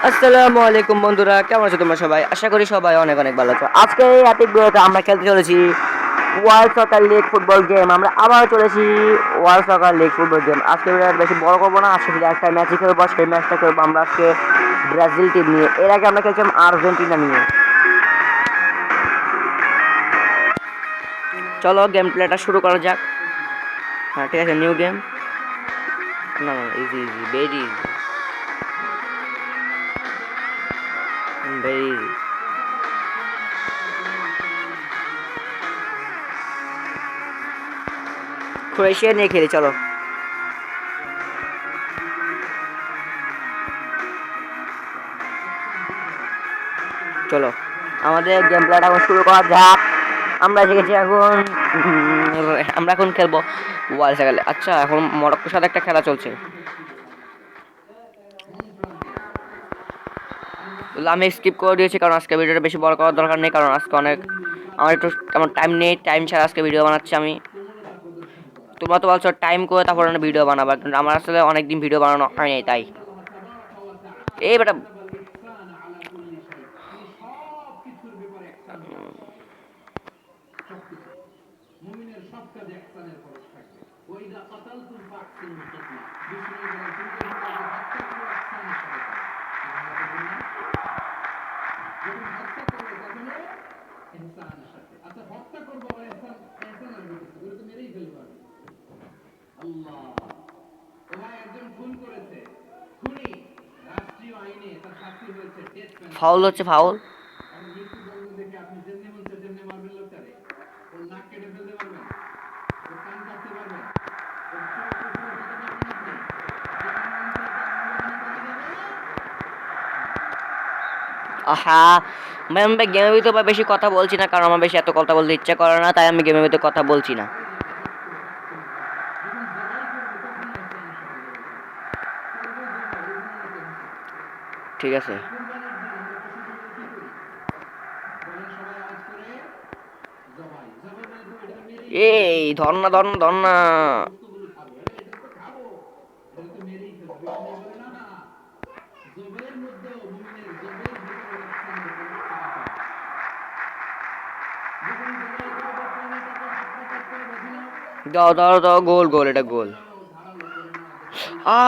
আসসালামু আলাইকুম বন্ধুরা, কেমন আছো তোমরা সবাই? আশা করি সবাই অনেক অনেক ভালো আছো। আজকে এই অ্যাপিক ভিডিওতে আমরা খেলতে চলেছি ওয়ার্ল্ড সকার লিগ ফুটবল গেম। আমরা আবার চলেছি ওয়ার্ল্ড সকার লিগ ফুটবল গেম। আজকে ভিডিওটা বেশি বড় করবো না, আজকে একটা ম্যাচই খেলবো। সেই ম্যাচটা খেলবো আমরা আজকে ব্রাজিল টিম নিয়ে। এর আগে আমরা খেলছিলাম আর্জেন্টিনা নিয়ে। চলো গেম প্লেটা শুরু করা যাক। হ্যাঁ ঠিক আছে, নিউ গেম। না না, easy easy, very easy, very easy. Croatia নিয়ে খেলি, চলো। চলো আমাদের গেম প্লেটা এখন শুরু করা যাক। আমরা শিখেছি এখন আমরা এখন খেলবো ওয়ার্ল্ড সাইকেল। আচ্ছা, এখন মরক্কোর সাথে একটা খেলা চলছে। আমি স্কিপ করে দিয়েছি কারণ আজকে ভিডিওটা বেশি বড় করার দরকার নেই, কারণ আজকে অনেক আমার টাইম নেই। টাইম ছাড়া আজকে ভিডিও বানাচ্ছি আমি। তোমরা তো বলছো টাইম করে তারপর ভিডিও বানাবা, কিন্তু আমার আসলে অনেকদিন ভিডিও বানানো হয়নি, তাই এই বেটা ফাউল হচ্ছে, ফাউল। আহা ভাই, আমি গেমের ভিতরে বেশি কথা বলছি না, কারণ আমার বেশি এত কথা বলতে ইচ্ছা করে না, তাই আমি গেমের ভিতরে কথা বলছি না। ঠিক আছে, এই ধর না, ধর না, ধর না। দাও দাও দাও, গোল গোল, এটা গোল। আ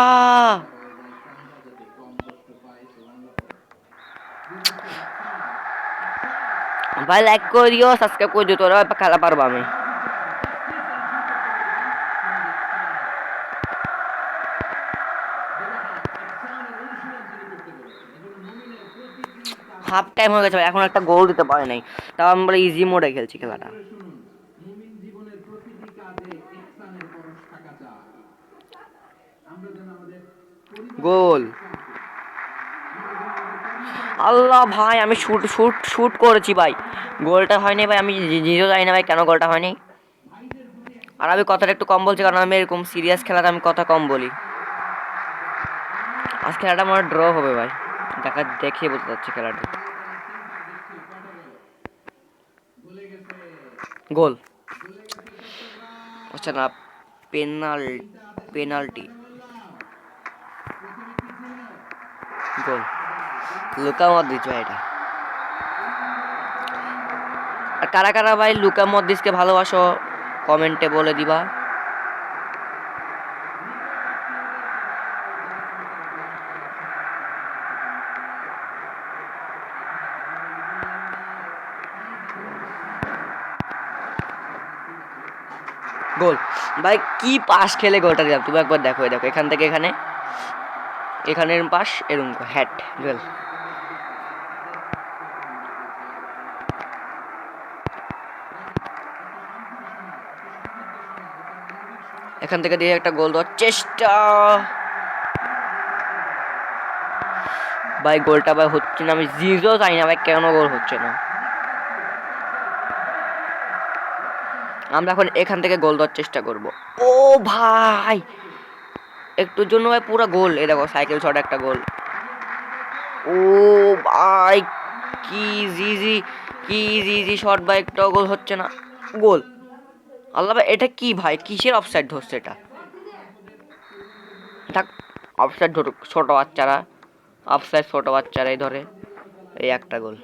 ভাই লাইক করে দিও, সাবস্ক্রাইব করে দিও, তোরা খেলা পারবো আমি। হাফ টাইম হয়ে গেছে, এখন একটা গোল দিতে পারে নাই। তাও আমি বলে ইজি মোডে খেলছি খেলাটা। গোল। আল্লাহ ভাই, আমি শুট শুট শুট করেছি ভাই, গোলটা হয়নি ভাই। আমি নিজেও জানি না ভাই কেন গোলটা হয়নি। আর আমি কথাটা একটু কম বলছি, কারণ আমি এরকম সিরিয়াস খেলাতে আমি কথা কম বলি। আজ খেলাটা আমার ড্র হবে ভাই, দেখে বলতে চাচ্ছি খেলাটা। গোল আচ্ছা না, পেনাল্টি গোল। লুকা মদ্রিচ ভাই এটা। আর কারা কারা ভাই লুকা মদ্রিচকে ভালোবাসো কমেন্টে বলে দিবা। গোল ভাই, কি পাস খেলে গোলটা দিলাম, তুমি একবার দেখো। দেখো এখান থেকে এখানে, এখানের পাস এরকম হ্যাট গোল। এখান থেকে দিয়ে একটা গোল দেওয়ার চেষ্টা ভাই, গোলটা ভাই হচ্ছে না। আমি জিজও চাই না ভাই, কেন গোল হচ্ছে না। আমরা এখন এখান থেকে গোল দেওয়ার চেষ্টা করব। ও ভাই, একটুর জন্য ভাই পুরো গোল। এই দেখো সাইকেল শট একটা গোল। ও ভাই, কি জিজি, কি জিজি শট ভাই, একটা গোল হচ্ছে না। গোল। আল্লাহ ভাই, এটা কি ভাই, কিসের অফসাইড ধরছে এটা? থাক, অফসাইড ধরুক ছোট বাচ্চারা। অফসাইড ছোট বাচ্চারাই ধরে। এই একটা গোল।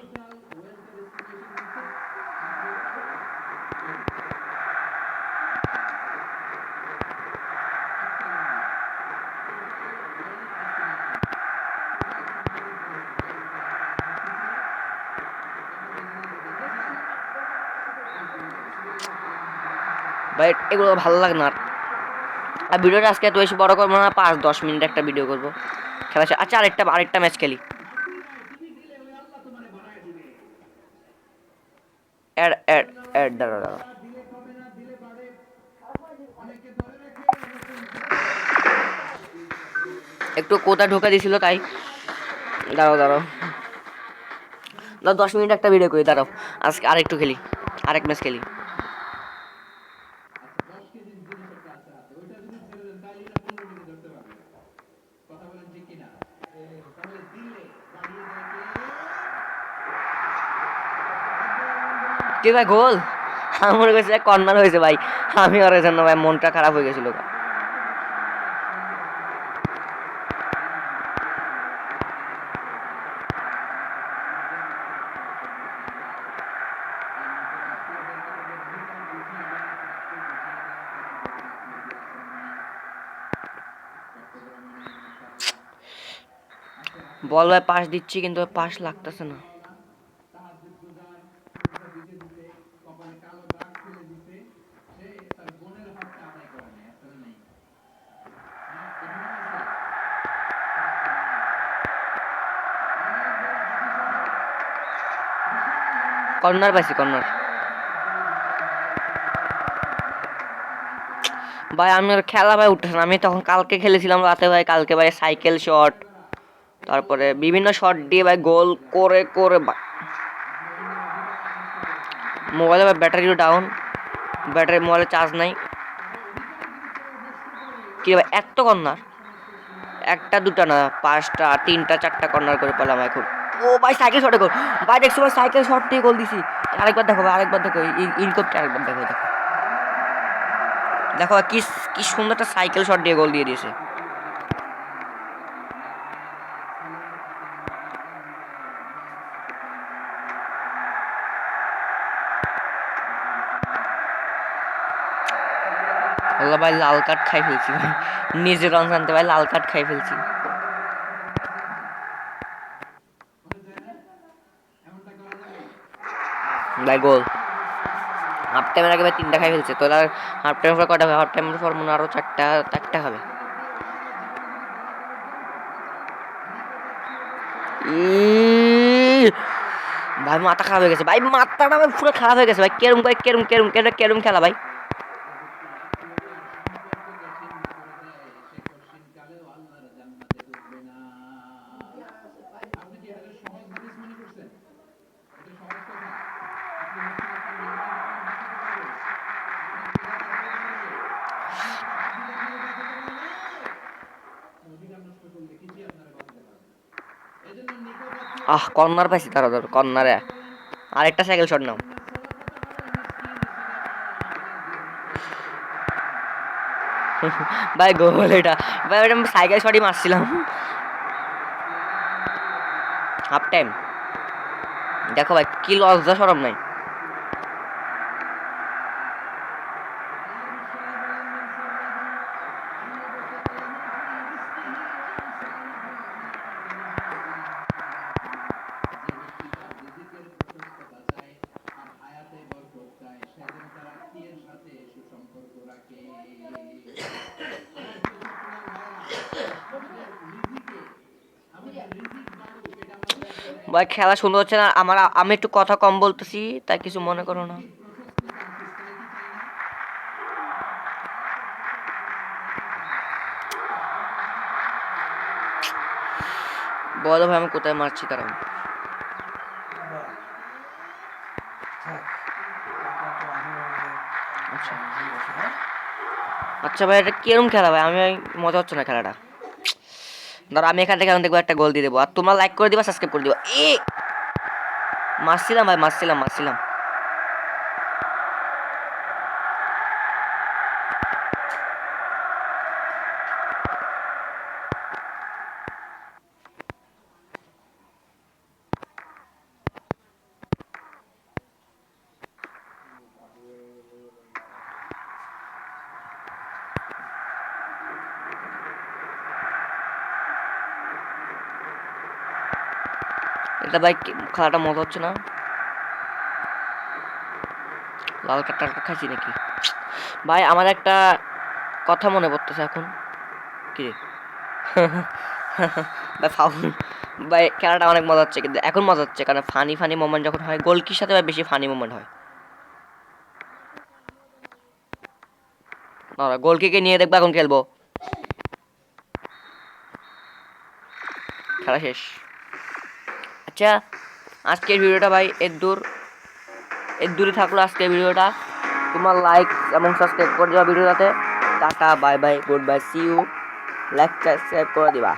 ভাই এগুলো ভালো লাগে না। আর ভিডিওটা আজকে এত বেশি বড় করবো না, 5-10 মিনিট একটা ভিডিও করবো খেলা। আচ্ছা আরেকটা ম্যাচ খেলি। এড এড এড দাঁড়াও দাঁড়াও, একটু কোথা ঢোকা দিছিল তাই। দাঁড়াও দাঁড়াও 10 মিনিট একটা ভিডিও করি, দাঁড়াও। আজকে আরেকটু খেলি, আরেক ম্যাচ খেলি। কে ভাই গোল? আমার কাছে কর্নার হয়েছে ভাই, আমি আর জন্য ভাই মনটা খারাপ হয়ে গেছিল। বল ভাই পাস দিচ্ছি কিন্তু পাস লাগতেছে না। কর্নার পাইছি, কর্নার। ভাই আমি খেলা ভাই উঠতেছে না। আমি তখন কালকে খেলেছিলাম রাতে ভাই, কালকে ভাই সাইকেল শট, তারপরে বিভিন্ন শট দিয়ে ভাই গোল করে করে মোবাইলে ভাই ব্যাটারিও ডাউন, ব্যাটারি মোবাইলে চার্জ নাই। কি ভাই এত কর্নার, একটা দুটা না 5টা 3টা 4টা কর্নার করে পেলাম এখন। ও ভাই সাইকেল শটে গোল ভাই, দেখছো ভাই সাইকেল শট দিয়ে গোল দিছি। আরেকবার দেখো ভাই, আরেকবার দেখো, ইনকোপটা আরেকবার দেখো, দেখো দেখো কি কি সুন্দর একটা সাইকেল শট দিয়ে গোল দিয়ে দিয়েছে। আল্লাহ ভাই লাল কার্ড খাই ফেলছি ভাই, নিজের রান জানতে ভাই লাল কার্ড খাই ফেলছি। ভাই গোল হাফ টাইমের আগে ভাই 3টা খাই ফেলছে। তো আর হাফ টাইমের পর কটা হবে? হাফ টাইমের পর মনে আরো 4টা হবে। ভাই মাথা খারাপ হয়ে গেছে ভাই, মাথাটা ভাই পুরো খারাপ হয়ে গেছে ভাই। কেরম ভাই, কেরম কেরম কেরম কেরম খেলা ভাই। কর্নার পাইছি, তারা ধর কর্নারে আরেকটা সাইকেল শট নাও। ভাই গোল এটা ভাই, ওটা সাইকেল শটই মারছিলাম। হাফ টাইম দেখো ভাই কি লজ্জা শরম নাই। ভাই খেলা সুন্দর হচ্ছে না আমার, আমি একটু কথা কম বলতেছি তাই কিছু মনে করো না। বলো ভাই আমি কোথায় মারছি তারা। আচ্ছা আচ্ছা ভাই এটা কিরম খেলা ভাই, আমি মজা হচ্ছে না খেলাটা। ধর আমি এখান থেকে এখন দেখবো একটা গোল দিয়ে দেবো, আর তোমরা লাইক করে দিবা, সাবস্ক্রাইব করে দিবা। মারছিলাম ভাই, মারছিলাম মারছিলাম। এটা ভাই খেলাটা মজা হচ্ছে না। লাল কার্ডটা খাইছি নাকি ভাই? আমার একটা কথা মনে পড়তেছে এখন। কি রে? ভাই ফাউল। ভাই খেলাটা অনেক মজা হচ্ছে, কিন্তু এখন মজা হচ্ছে কারণ ফানি ফানি মোমেন্ট যখন হয়, গোলকির সাথে ভাই বেশি ফানি মোমেন্ট হয়। না গোলকিকে নিয়ে দেখবো, এখন খেলবো। খেলা শেষ। আচ্ছা আজকের ভিডিওটা ভাই এর দূরে থাকলো আজকের ভিডিওটা। তোমার লাইক এবং সাবস্ক্রাইব করে দেওয়া ভিডিওটাতে। Tata bye bye good bye see you. Like subscribe করে দিবা।